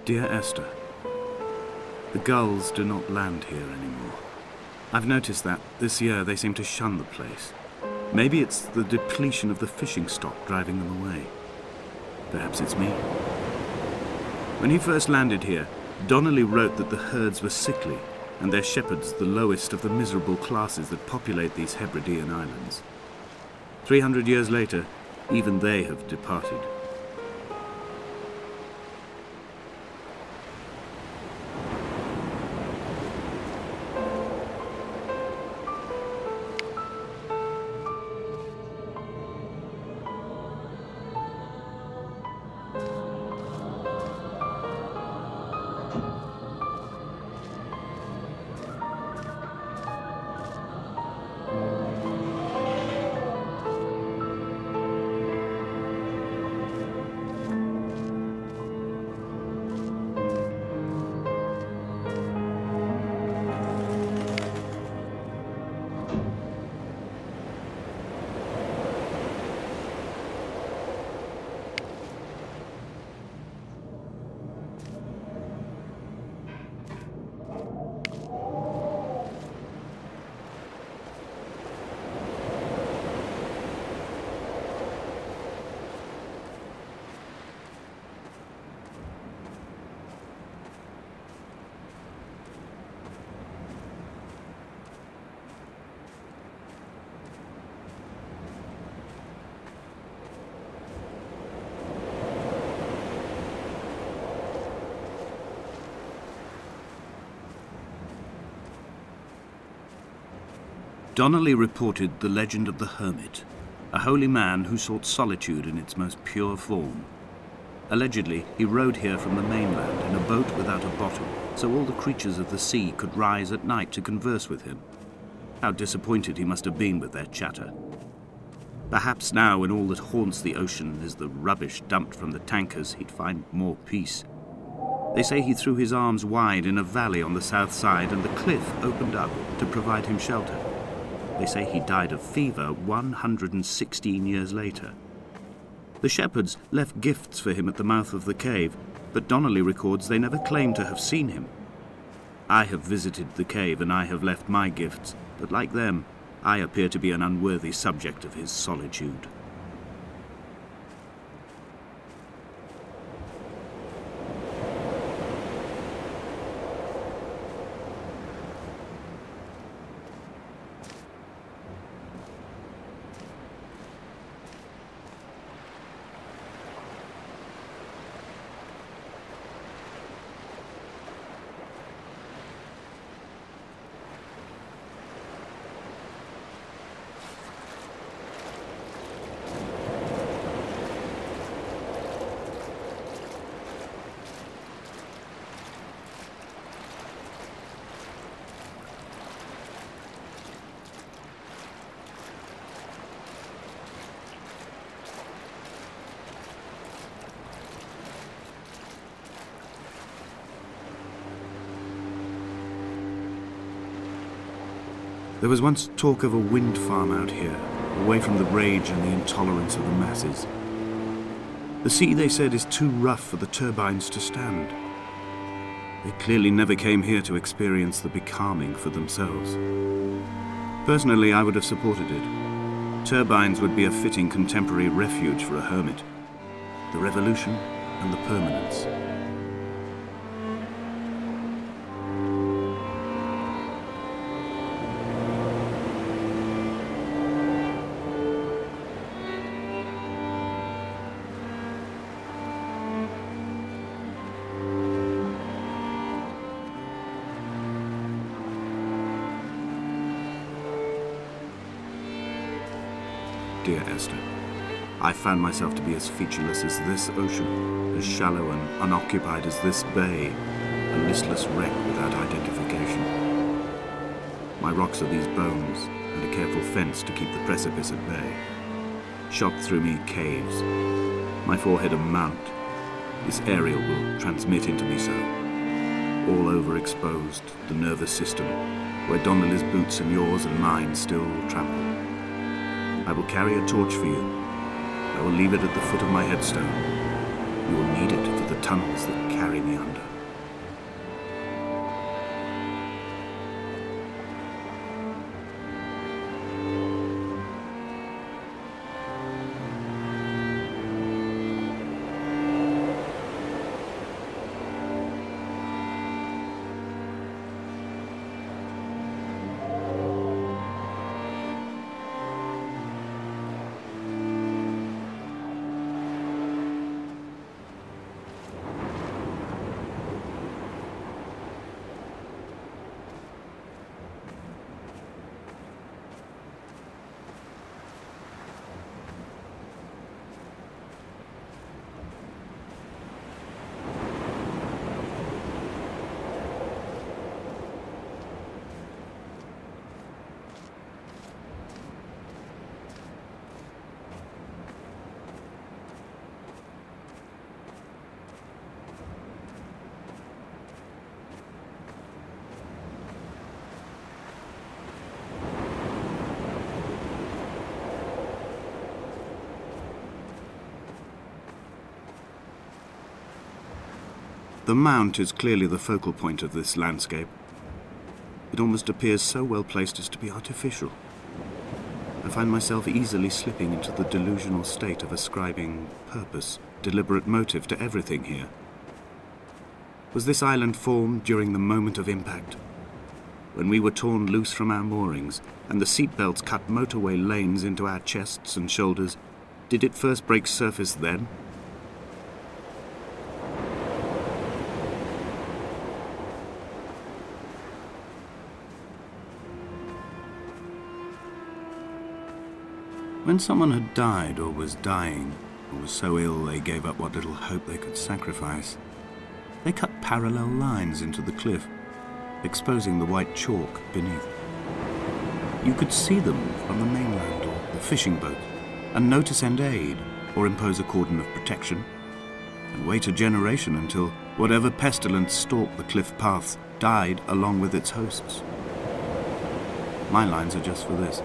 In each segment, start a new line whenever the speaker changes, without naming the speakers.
Dear Esther, the gulls do not land here anymore. I've noticed that this year they seem to shun the place. Maybe it's the depletion of the fishing stock driving them away. Perhaps it's me. When he first landed here, Donnelly wrote that the herds were sickly and their shepherds the lowest of the miserable classes that populate these Hebridean islands. 300 years later, even they have departed. Donnelly reported the legend of the hermit, a holy man who sought solitude in its most pure form. Allegedly, he rode here from the mainland in a boat without a bottom, so all the creatures of the sea could rise at night to converse with him. How disappointed he must have been with their chatter. Perhaps now, when all that haunts the ocean is the rubbish dumped from the tankers, he'd find more peace. They say he threw his arms wide in a valley on the south side and the cliff opened up to provide him shelter. They say he died of fever 116 years later. The shepherds left gifts for him at the mouth of the cave, but Donnelly records they never claimed to have seen him. I have visited the cave and I have left my gifts, but like them, I appear to be an unworthy subject of his solitude. There was once talk of a wind farm out here, away from the rage and the intolerance of the masses. The sea, they said, is too rough for the turbines to stand. They clearly never came here to experience the becalming for themselves. Personally, I would have supported it. Turbines would be a fitting contemporary refuge for a hermit. The revolution and the permanence. Dear Esther, I found myself to be as featureless as this ocean, as shallow and unoccupied as this bay, a listless wreck without identification. My rocks are these bones, and a careful fence to keep the precipice at bay. Shot through me caves, my forehead a mount. This aerial will transmit into me so. All overexposed, the nervous system, where Donnelly's boots and yours and mine still trample. I will carry a torch for you. I will leave it at the foot of my headstone. You'll need it for the tunnels that carry me under. The mount is clearly the focal point of this landscape. It almost appears so well placed as to be artificial. I find myself easily slipping into the delusional state of ascribing purpose, deliberate motive to everything here. Was this island formed during the moment of impact? When we were torn loose from our moorings and the seatbelts cut motorway lanes into our chests and shoulders, did it first break surface then? When someone had died or was dying, or was so ill they gave up what little hope they could sacrifice, they cut parallel lines into the cliff, exposing the white chalk beneath. You could see them from the mainland or the fishing boat, and know to send aid or impose a cordon of protection, and wait a generation until whatever pestilence stalked the cliff paths died along with its hosts. My lines are just for this.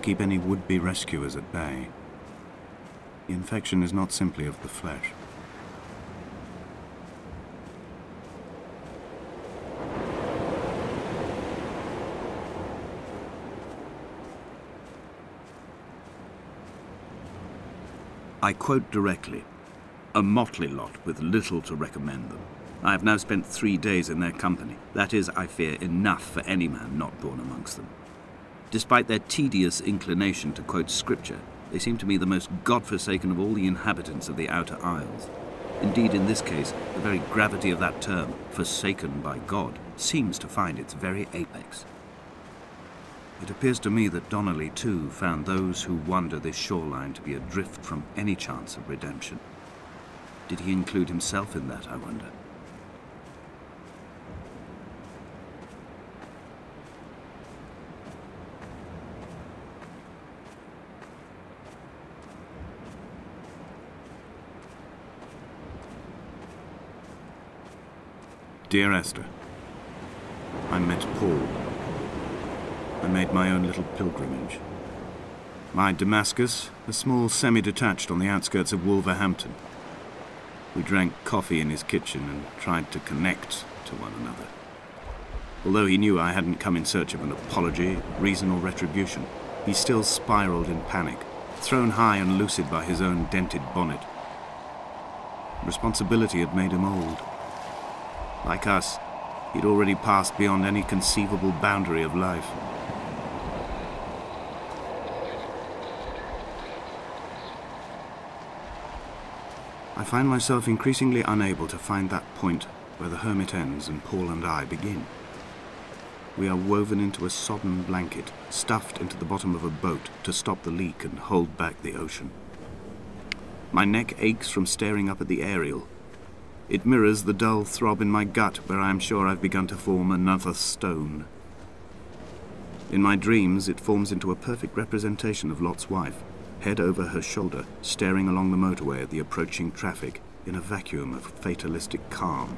Keep any would-be rescuers at bay. The infection is not simply of the flesh. I quote directly, "A motley lot with little to recommend them. I have now spent 3 days in their company. That is, I fear, enough for any man not born amongst them. Despite their tedious inclination to quote scripture, they seem to me the most God-forsaken of all the inhabitants of the outer isles. Indeed, in this case, the very gravity of that term, forsaken by God, seems to find its very apex. It appears to me that Donnelly, too, found those who wander this shoreline to be adrift from any chance of redemption. Did he include himself in that, I wonder? Dear Esther, I met Paul. I made my own little pilgrimage. My Damascus, a small semi-detached on the outskirts of Wolverhampton. We drank coffee in his kitchen and tried to connect to one another. Although he knew I hadn't come in search of an apology, reason or retribution, he still spiraled in panic, thrown high and lucid by his own dented bonnet. Responsibility had made him old. Like us, he'd already passed beyond any conceivable boundary of life. I find myself increasingly unable to find that point where the hermit ends and Paul and I begin. We are woven into a sodden blanket, stuffed into the bottom of a boat to stop the leak and hold back the ocean. My neck aches from staring up at the aerial. It mirrors the dull throb in my gut where I am sure I've begun to form another stone. In my dreams, it forms into a perfect representation of Lot's wife, head over her shoulder, staring along the motorway at the approaching traffic in a vacuum of fatalistic calm.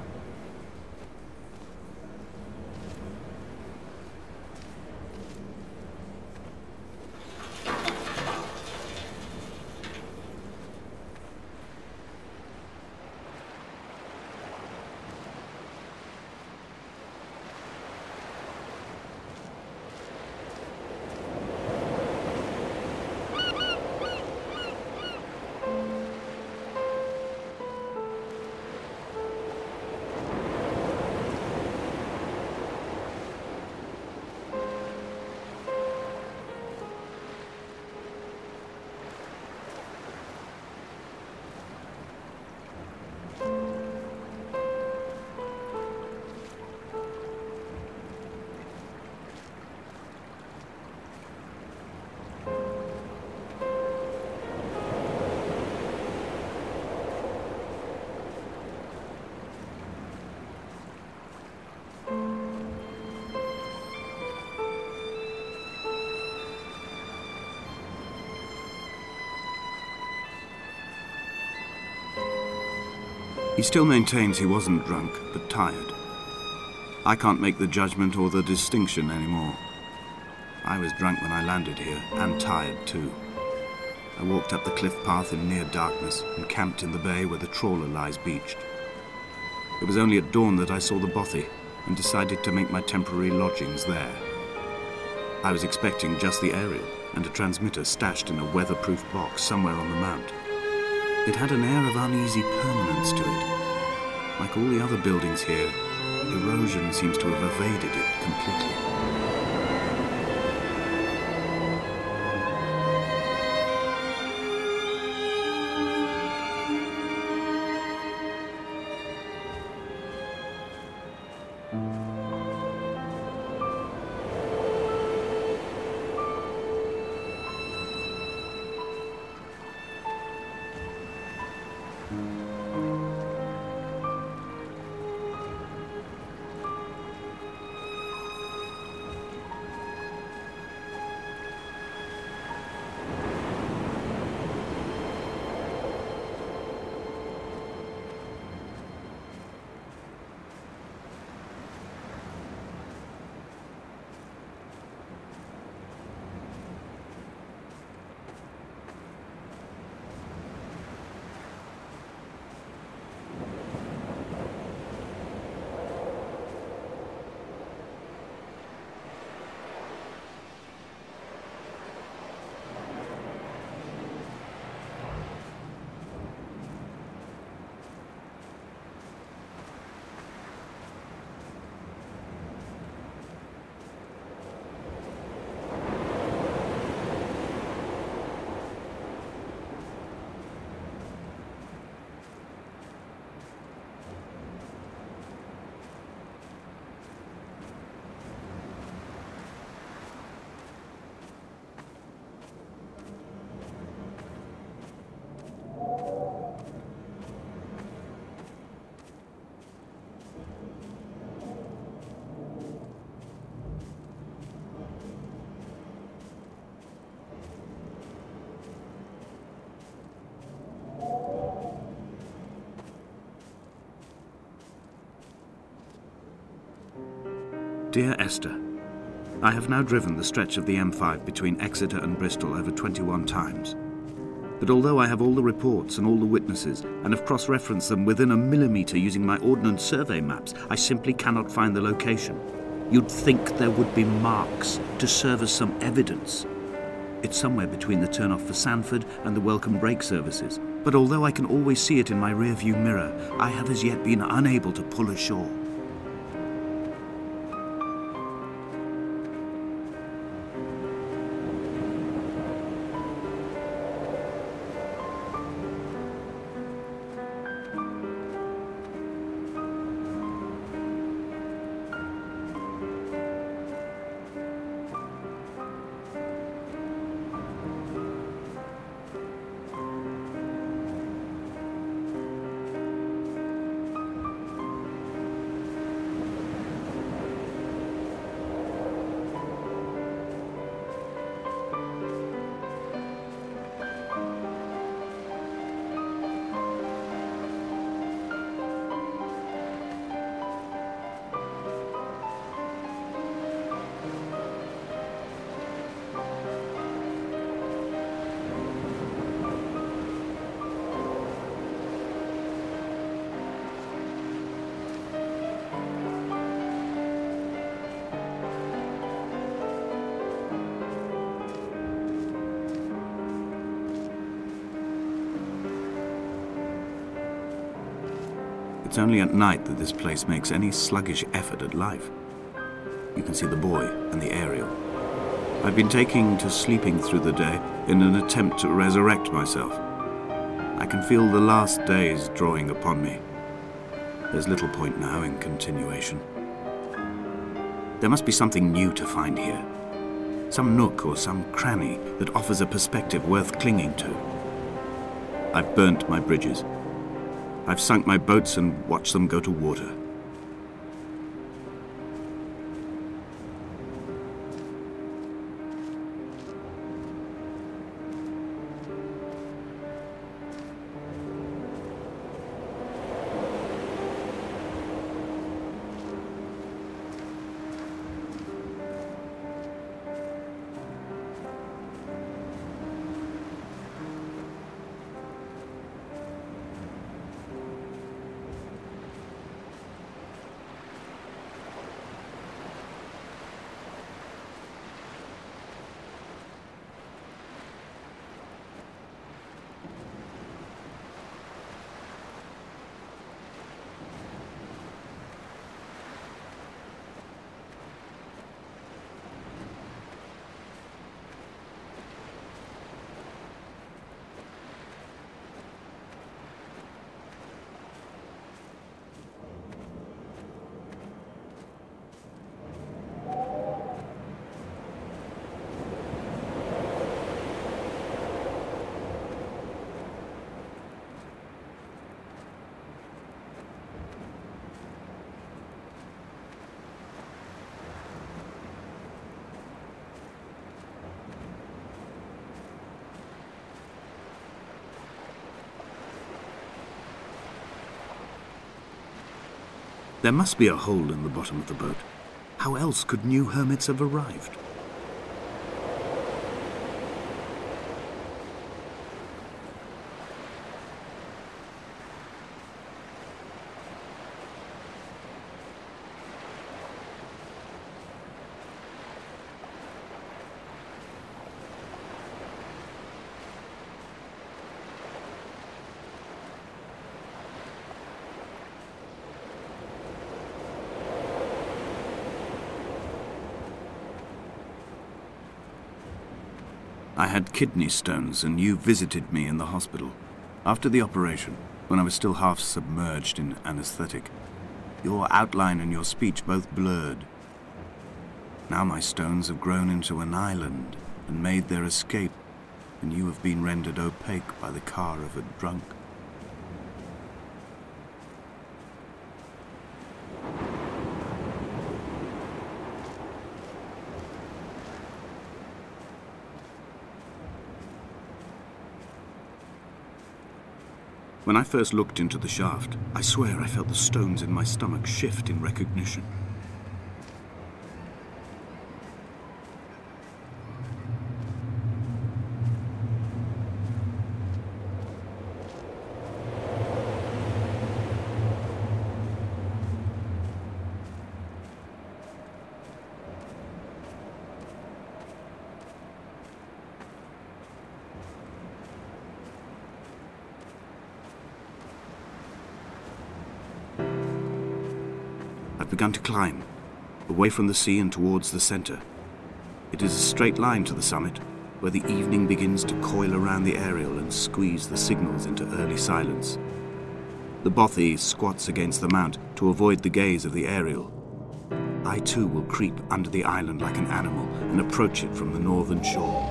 He still maintains he wasn't drunk, but tired. I can't make the judgment or the distinction anymore. I was drunk when I landed here, and tired too. I walked up the cliff path in near darkness and camped in the bay where the trawler lies beached. It was only at dawn that I saw the bothy and decided to make my temporary lodgings there. I was expecting just the aerial and a transmitter stashed in a weatherproof box somewhere on the mount. It had an air of uneasy permanence to it. Like all the other buildings here, erosion seems to have evaded it completely. Dear Esther, I have now driven the stretch of the M5 between Exeter and Bristol over 21 times. But although I have all the reports and all the witnesses, and have cross-referenced them within a millimetre using my Ordnance Survey maps, I simply cannot find the location. You'd think there would be marks to serve as some evidence. It's somewhere between the turn-off for Sanford and the welcome brake services. But although I can always see it in my rear-view mirror, I have as yet been unable to pull ashore. It's only at night that this place makes any sluggish effort at life. You can see the buoy and the aerial. I've been taking to sleeping through the day in an attempt to resurrect myself. I can feel the last days drawing upon me. There's little point now in continuation. There must be something new to find here. Some nook or some cranny that offers a perspective worth clinging to. I've burnt my bridges. I've sunk my boats and watched them go to water. There must be a hole in the bottom of the boat. How else could new hermits have arrived? I had kidney stones, and you visited me in the hospital. After the operation, when I was still half submerged in anesthetic, your outline and your speech both blurred. Now my stones have grown into an island and made their escape, and you have been rendered opaque by the car of a drunk. When I first looked into the shaft, I swear I felt the stones in my stomach shift in recognition. I've begun to climb, away from the sea and towards the center. It is a straight line to the summit, where the evening begins to coil around the aerial and squeeze the signals into early silence. The bothy squats against the mount to avoid the gaze of the aerial. I too will creep under the island like an animal and approach it from the northern shore.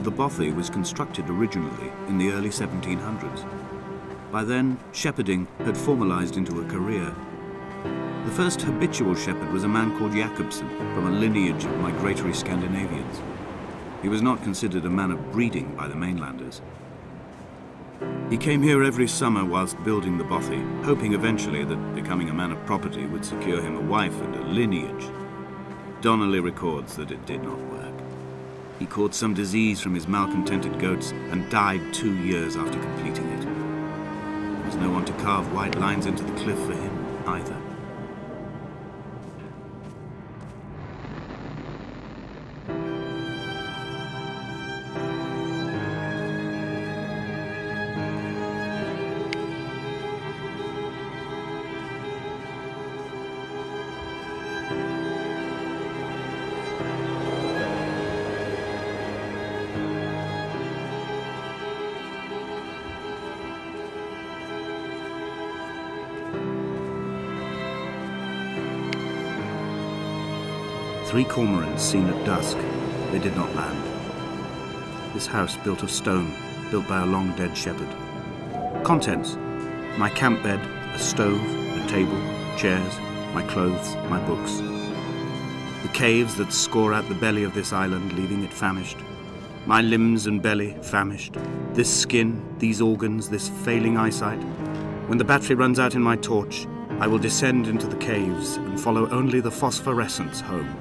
The bothy was constructed originally in the early 1700s. By then, shepherding had formalized into a career. The first habitual shepherd was a man called Jacobsen, from a lineage of migratory Scandinavians. He was not considered a man of breeding by the mainlanders. He came here every summer whilst building the bothy, hoping eventually that becoming a man of property would secure him a wife and a lineage. Donnelly records that it did not work. He caught some disease from his malcontented goats and died 2 years after completing it. There was no one to carve white lines into the cliff for him either. Three cormorants seen at dusk. They did not land. This house built of stone, built by a long-dead shepherd. Contents: my camp bed, a stove, a table, chairs, my clothes, my books. The caves that score out the belly of this island, leaving it famished. My limbs and belly famished. This skin, these organs, this failing eyesight. When the battery runs out in my torch, I will descend into the caves and follow only the phosphorescence home.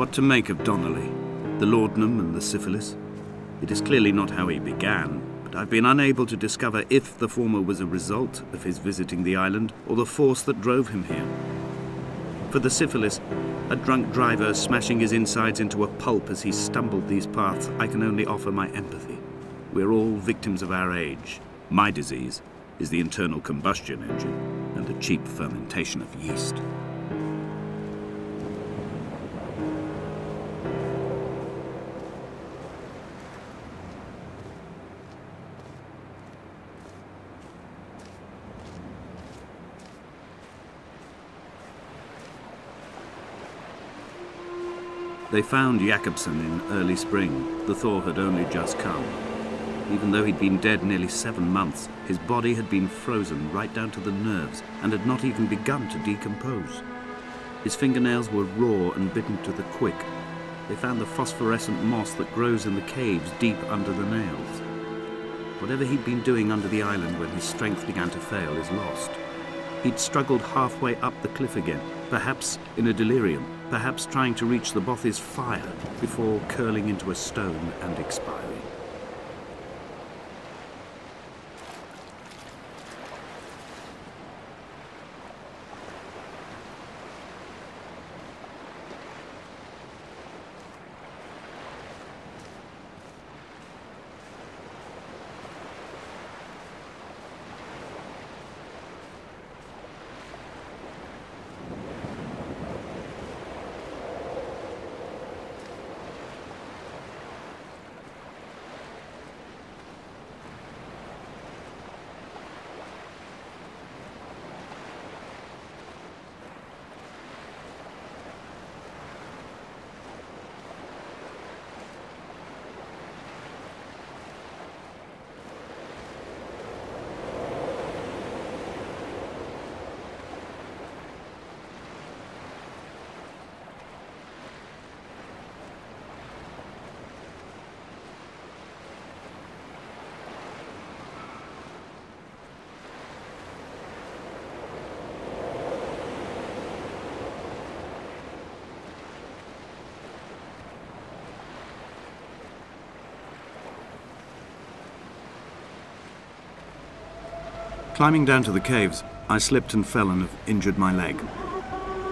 What to make of Donnelly, the laudanum and the syphilis? It is clearly not how he began, but I've been unable to discover if the former was a result of his visiting the island or the force that drove him here. For the syphilis, a drunk driver smashing his insides into a pulp as he stumbled these paths, I can only offer my empathy. We're all victims of our age. My disease is the internal combustion engine and the cheap fermentation of yeast. They found Jakobsen in early spring. The thaw had only just come. Even though he'd been dead nearly 7 months, his body had been frozen right down to the nerves and had not even begun to decompose. His fingernails were raw and bitten to the quick. They found the phosphorescent moss that grows in the caves deep under the nails. Whatever he'd been doing under the island when his strength began to fail is lost. He'd struggled halfway up the cliff again, perhaps in a delirium, perhaps trying to reach the Bothy's fire before curling into a stone and expiring. Climbing down to the caves, I slipped and fell and have injured my leg.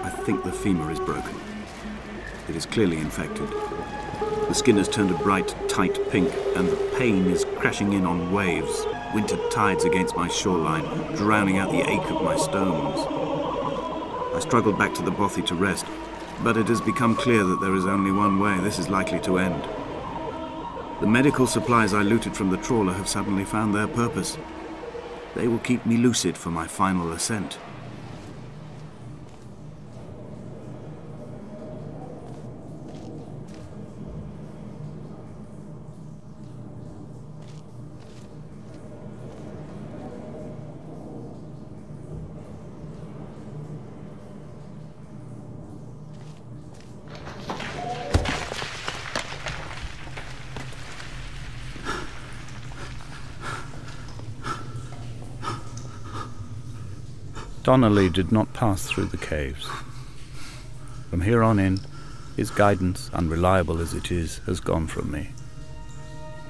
I think the femur is broken. It is clearly infected. The skin has turned a bright, tight pink, and the pain is crashing in on waves, winter tides against my shoreline, drowning out the ache of my stones. I struggled back to the bothy to rest, but it has become clear that there is only one way this is likely to end. The medical supplies I looted from the trawler have suddenly found their purpose. They will keep me lucid for my final ascent. Donnelly did not pass through the caves. From here on in, his guidance, unreliable as it is, has gone from me.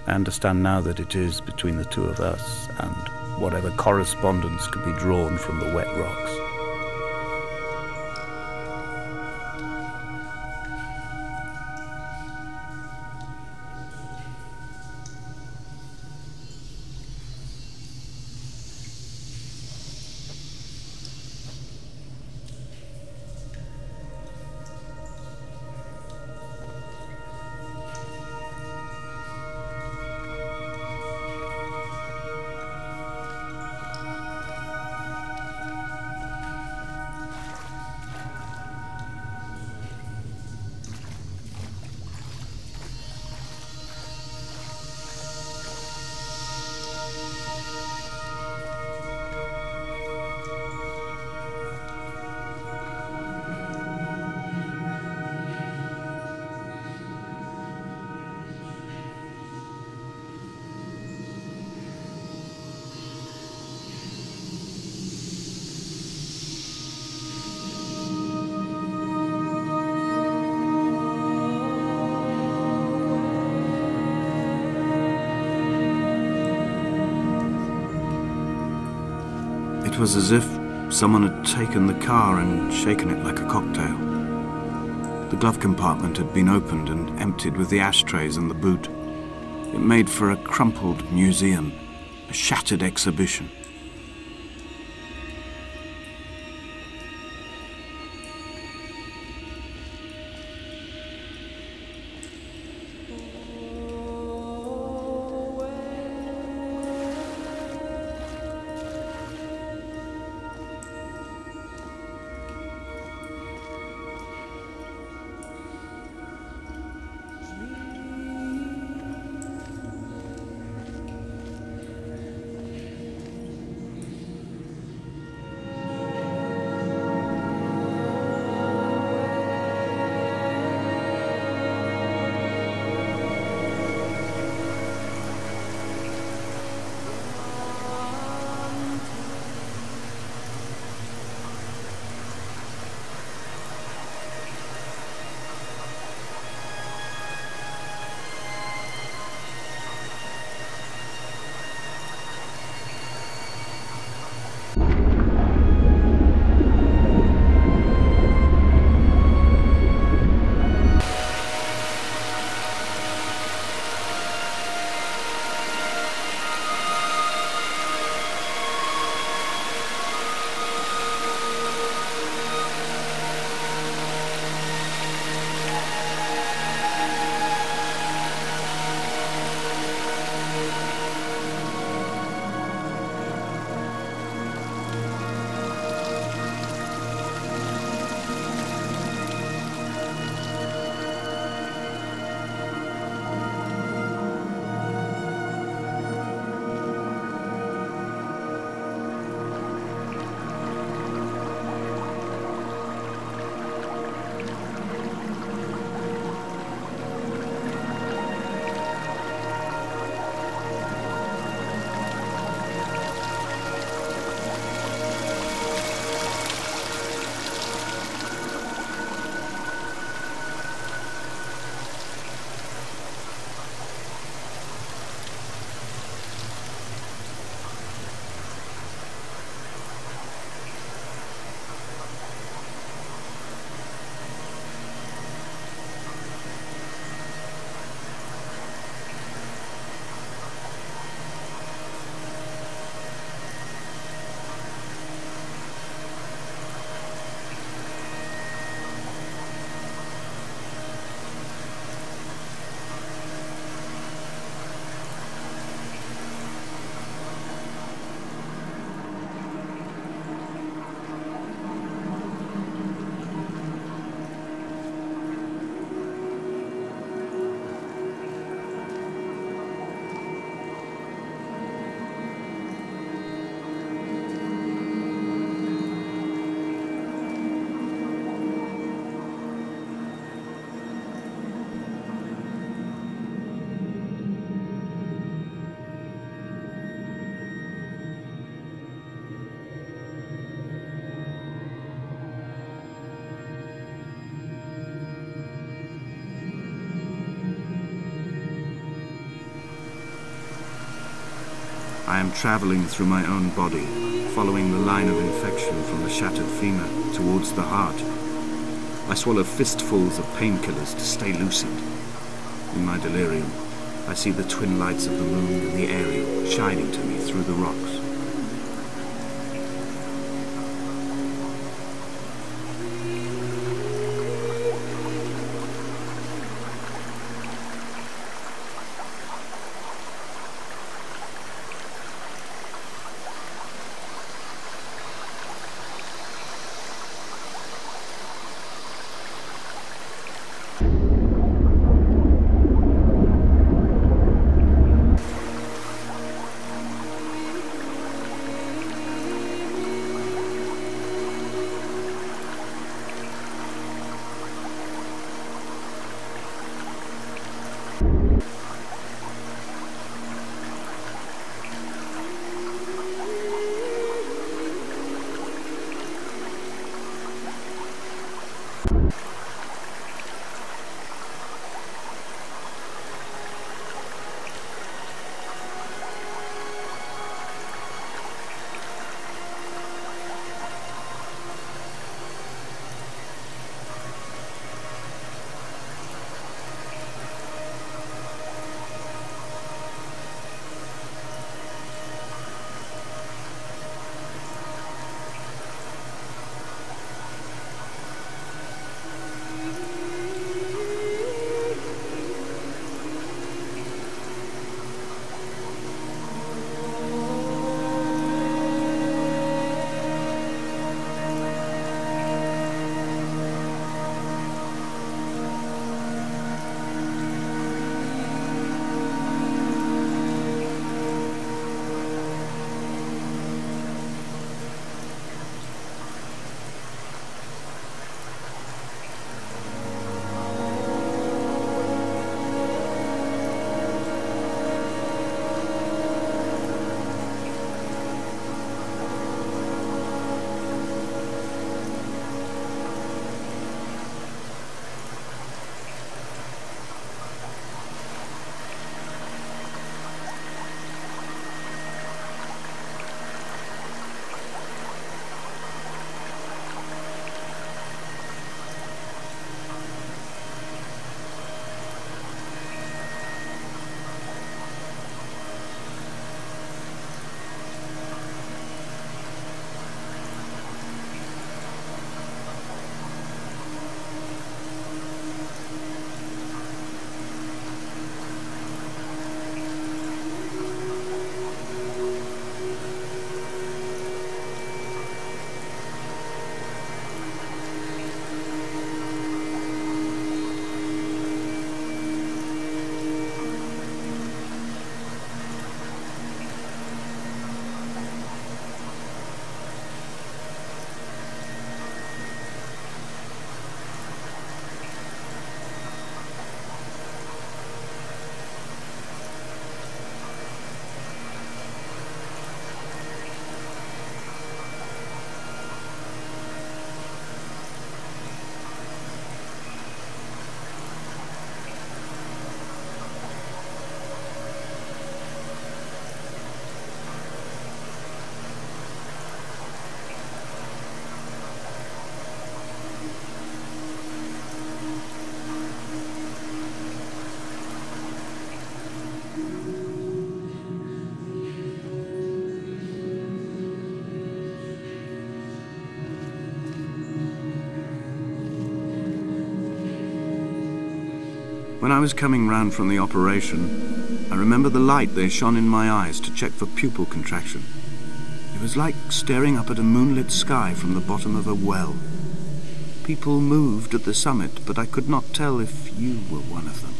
I understand now that it is between the two of us and whatever correspondence could be drawn from the wet rocks. It was as if someone had taken the car and shaken it like a cocktail. The glove compartment had been opened and emptied with the ashtrays and the boot. It made for a crumpled museum, a shattered exhibition. I am traveling through my own body, following the line of infection from the shattered femur towards the heart. I swallow fistfuls of painkillers to stay lucid. In my delirium, I see the twin lights of the moon and the Ariel shining to me through the rocks. When I was coming round from the operation, I remember the light they shone in my eyes to check for pupil contraction. It was like staring up at a moonlit sky from the bottom of a well. People moved at the summit, but I could not tell if you were one of them.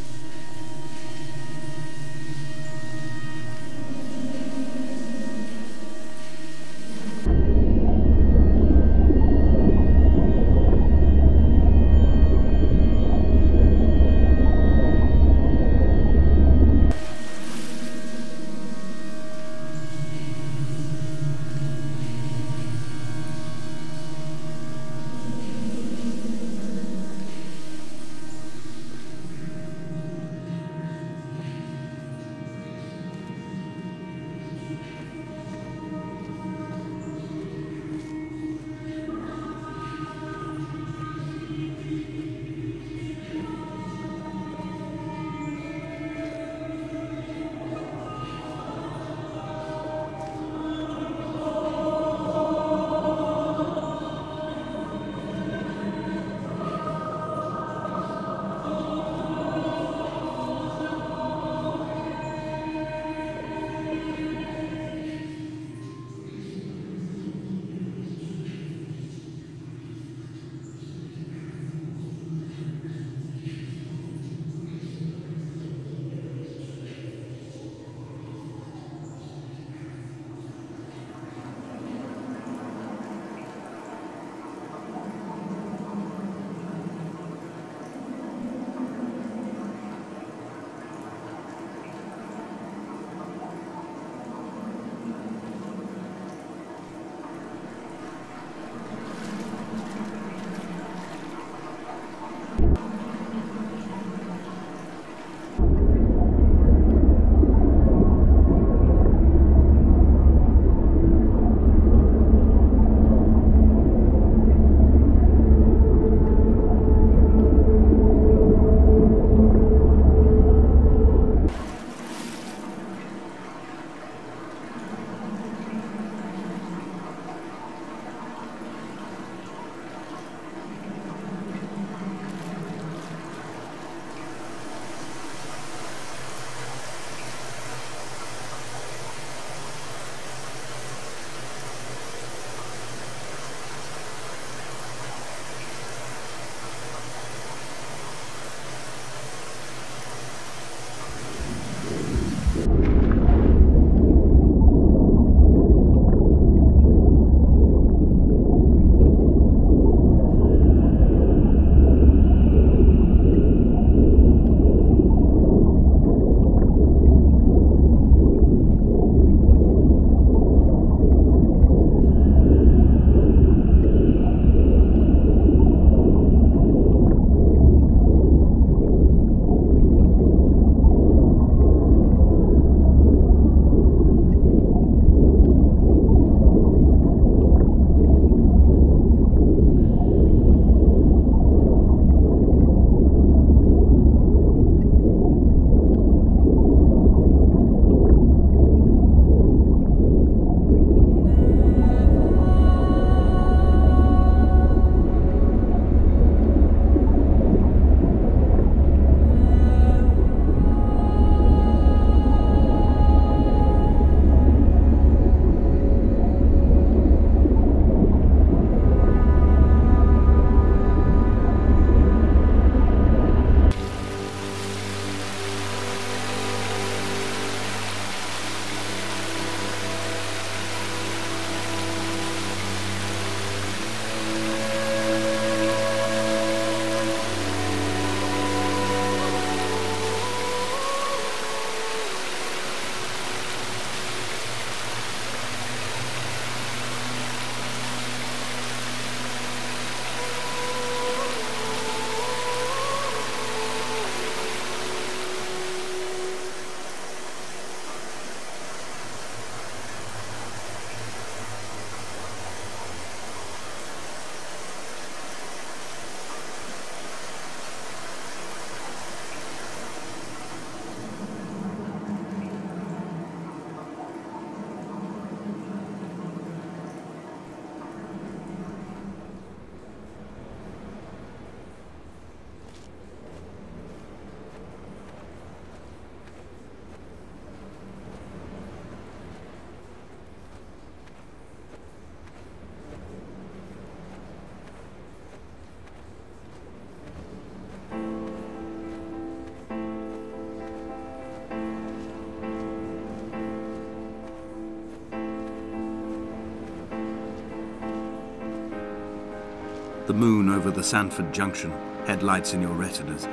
The moon over the Sanford Junction, headlights in your retinas.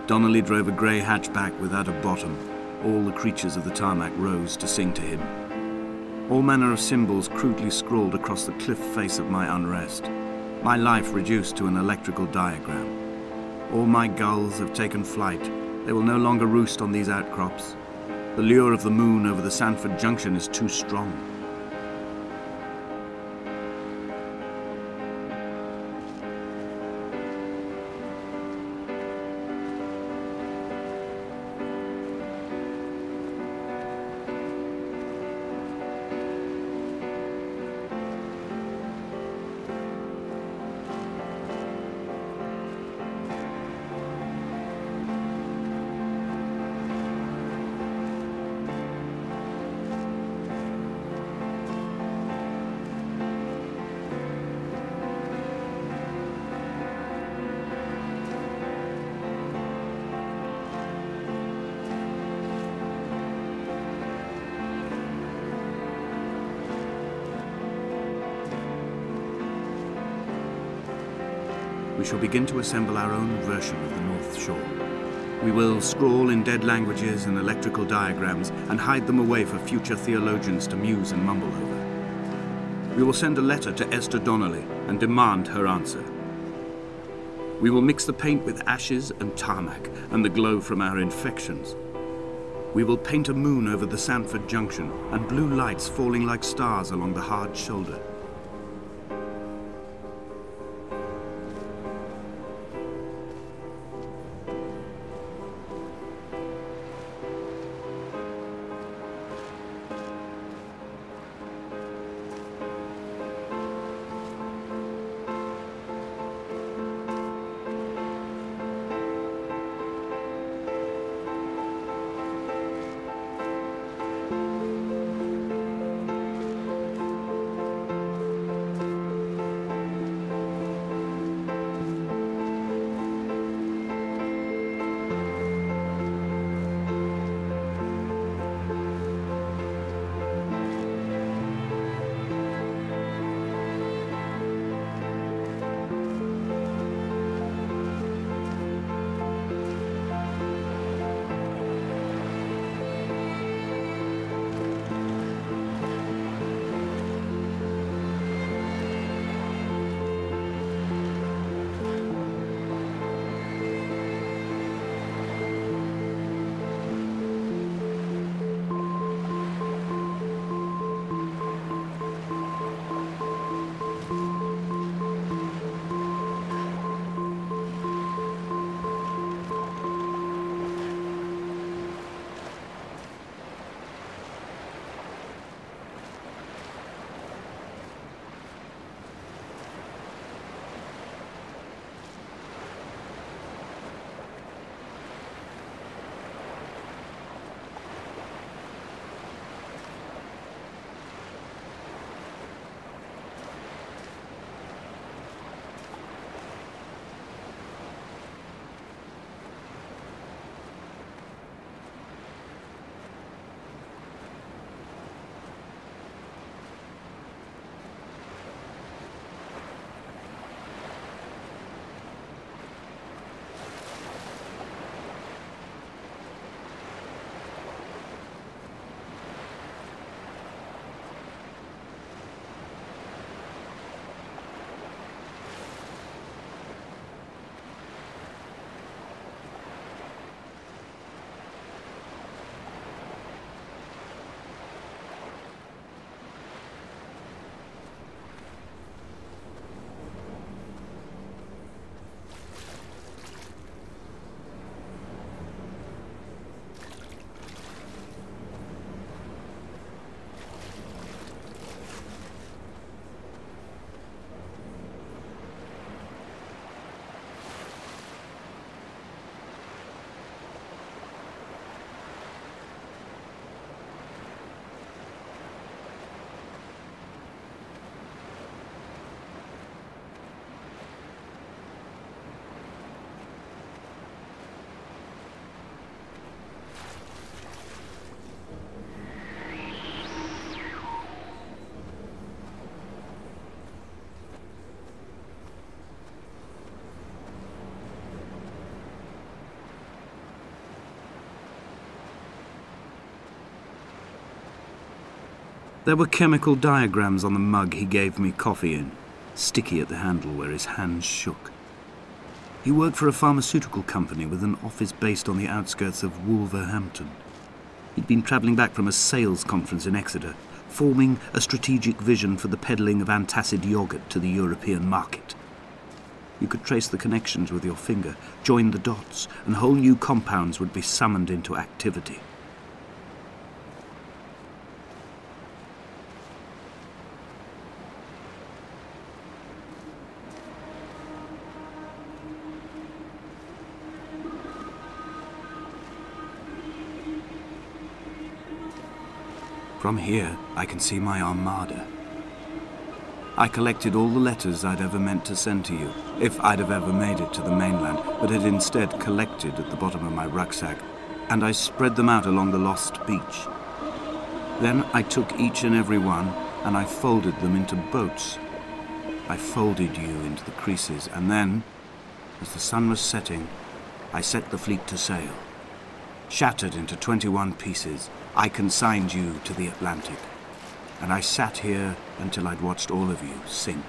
Donnelly drove a grey hatchback without a bottom. All the creatures of the tarmac rose to sing to him. All manner of symbols crudely scrawled across the cliff face of my unrest. My life reduced to an electrical diagram. All my gulls have taken flight. They will no longer roost on these outcrops. The lure of the moon over the Sanford Junction is too strong. We shall begin to assemble our own version of the North Shore. We will scrawl in dead languages and electrical diagrams and hide them away for future theologians to muse and mumble over. We will send a letter to Esther Donnelly and demand her answer. We will mix the paint with ashes and tarmac and the glow from our infections. We will paint a moon over the Sanford Junction and blue lights falling like stars along the hard shoulder. There were chemical diagrams on the mug he gave me coffee in, sticky at the handle where his hands shook. He worked for a pharmaceutical company with an office based on the outskirts of Wolverhampton. He'd been travelling back from a sales conference in Exeter, forming a strategic vision for the peddling of antacid yogurt to the European market. You could trace the connections with your finger, join the dots, and whole new compounds would be summoned into activity. From here, I can see my armada. I collected all the letters I'd ever meant to send to you, if I'd have ever made it to the mainland, but had instead collected at the bottom of my rucksack, and I spread them out along the lost beach. Then I took each and every one, and I folded them into boats. I folded you into the creases, and then, as the sun was setting, I set the fleet to sail. Shattered into 21 pieces, I consigned you to the Atlantic, and I sat here until I'd watched all of you sink.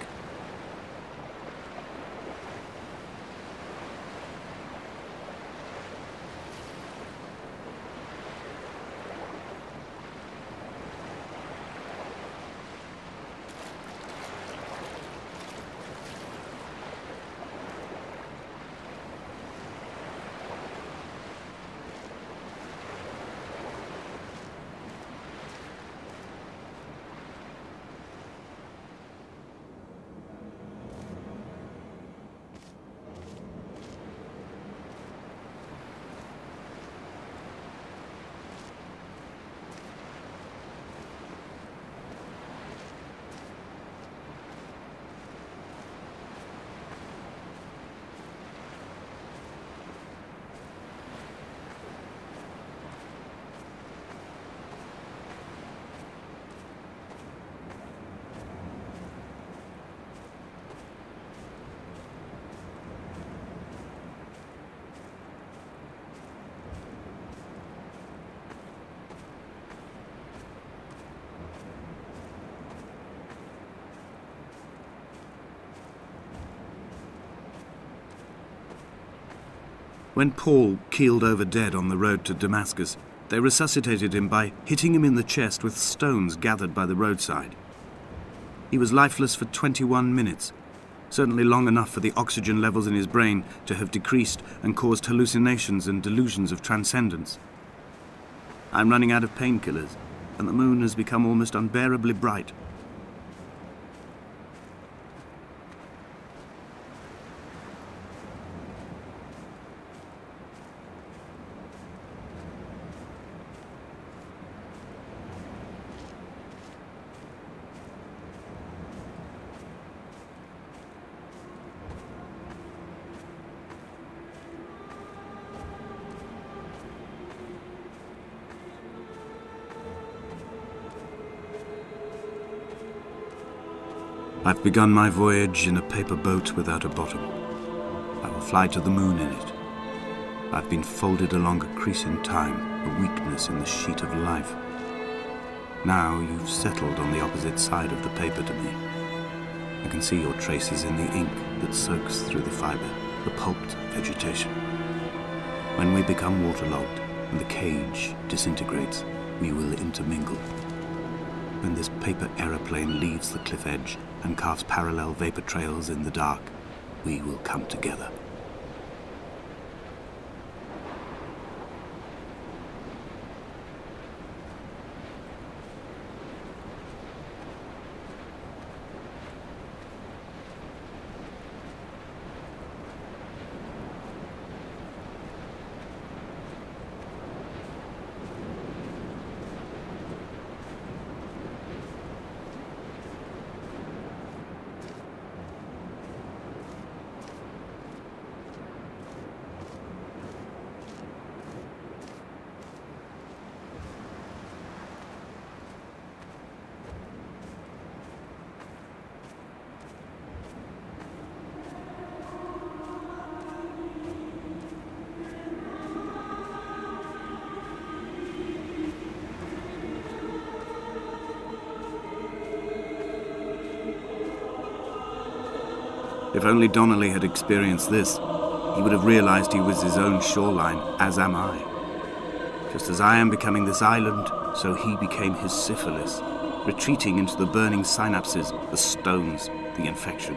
When Paul keeled over dead on the road to Damascus, they resuscitated him by hitting him in the chest with stones gathered by the roadside. He was lifeless for 21 minutes, certainly long enough for the oxygen levels in his brain to have decreased and caused hallucinations and delusions of transcendence. I'm running out of painkillers, and the moon has become almost unbearably bright. I've begun my voyage in a paper boat without a bottom. I will fly to the moon in it. I've been folded along a crease in time, a weakness in the sheet of life. Now you've settled on the opposite side of the paper to me. I can see your traces in the ink that soaks through the fibre, the pulped vegetation. When we become waterlogged and the cage disintegrates, we will intermingle. When this paper aeroplane leaves the cliff edge and carves parallel vapor trails in the dark, we will come together. If only Donnelly had experienced this, he would have realized he was his own shoreline, as am I. Just as I am becoming this island, so he became his syphilis, retreating into the burning synapses, the stones, the infection.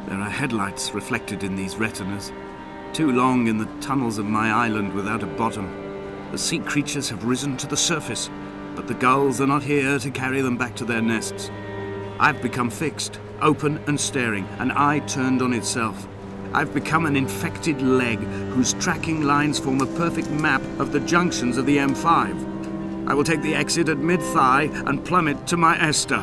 There are headlights reflected in these retinas, too long in the tunnels of my island without a bottom. The sea creatures have risen to the surface, but the gulls are not here to carry them back to their nests. I've become fixed, open and staring, an eye turned on itself. I've become an infected leg whose tracking lines form a perfect map of the junctions of the M5. I will take the exit at mid-thigh and plummet to my Esther.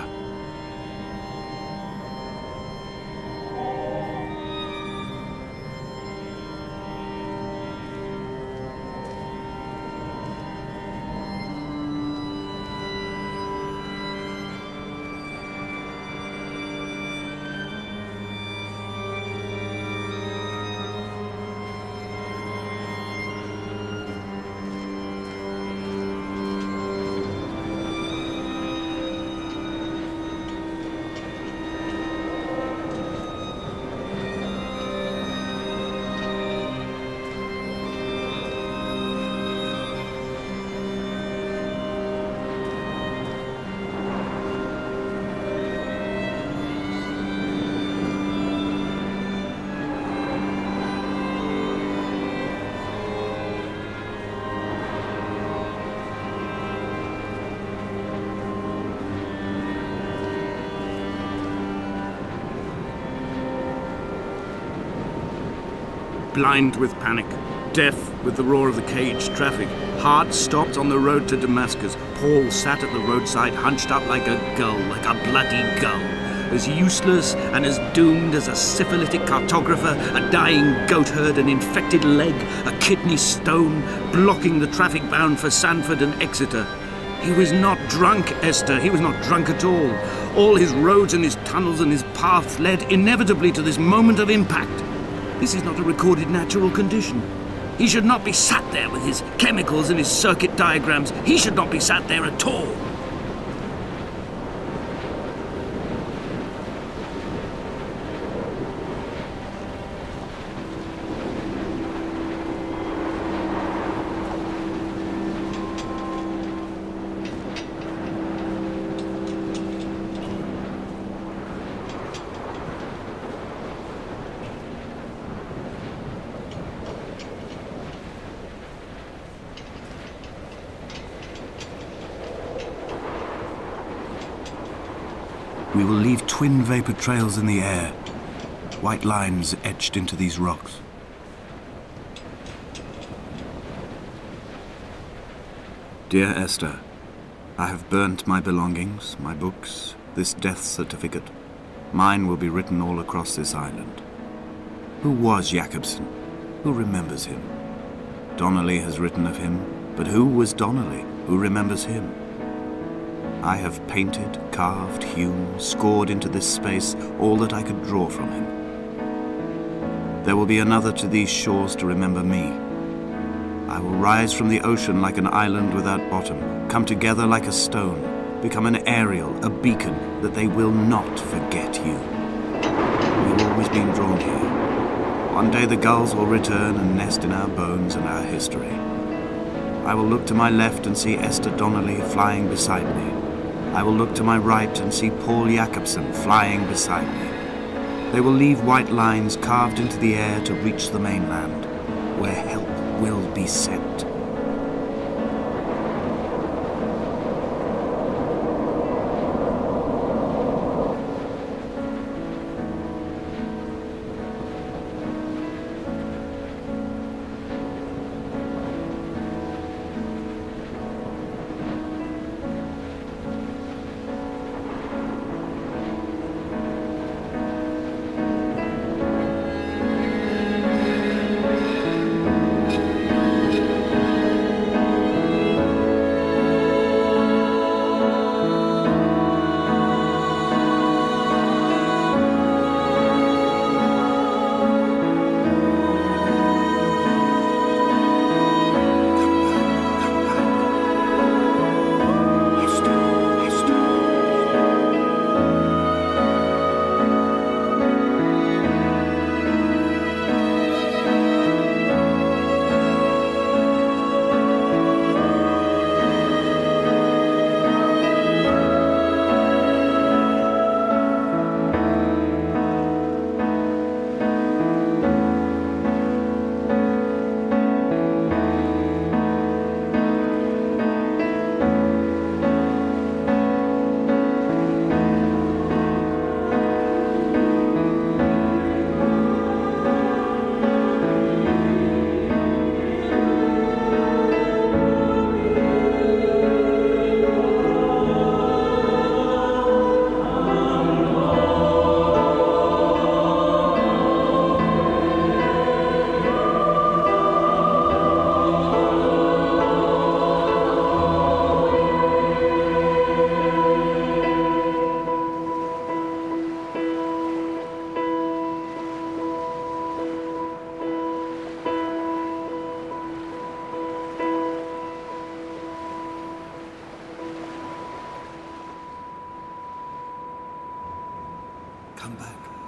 Blind with panic, deaf with the roar of the caged traffic, heart stopped on the road to Damascus, Paul sat at the roadside hunched up like a gull, like a bloody gull, as useless and as doomed as a syphilitic cartographer, a dying goatherd, an infected leg, a kidney stone, blocking the traffic bound for Sanford and Exeter. He was not drunk, Esther, he was not drunk at all. All his roads and his tunnels and his paths led inevitably to this moment of impact. This is not a recorded natural condition. He should not be sat there with his chemicals and his circuit diagrams. He should not be sat there at all. We will leave twin vapor trails in the air, white lines etched into these rocks. Dear Esther, I have burnt my belongings, my books, this death certificate. Mine will be written all across this island. Who was Jacobson? Who remembers him? Donnelly has written of him, but who was Donnelly? Who remembers him? I have painted, carved, hewn, scored into this space all that I could draw from him. There will be another to these shores to remember me. I will rise from the ocean like an island without bottom, come together like a stone, become an aerial, a beacon, that they will not forget you. We've always been drawn here. One day the gulls will return and nest in our bones and our history. I will look to my left and see Esther Donnelly flying beside me. I will look to my right and see Paul Jacobson flying beside me. They will leave white lines carved into the air to reach the mainland, where help will be sent. Come back.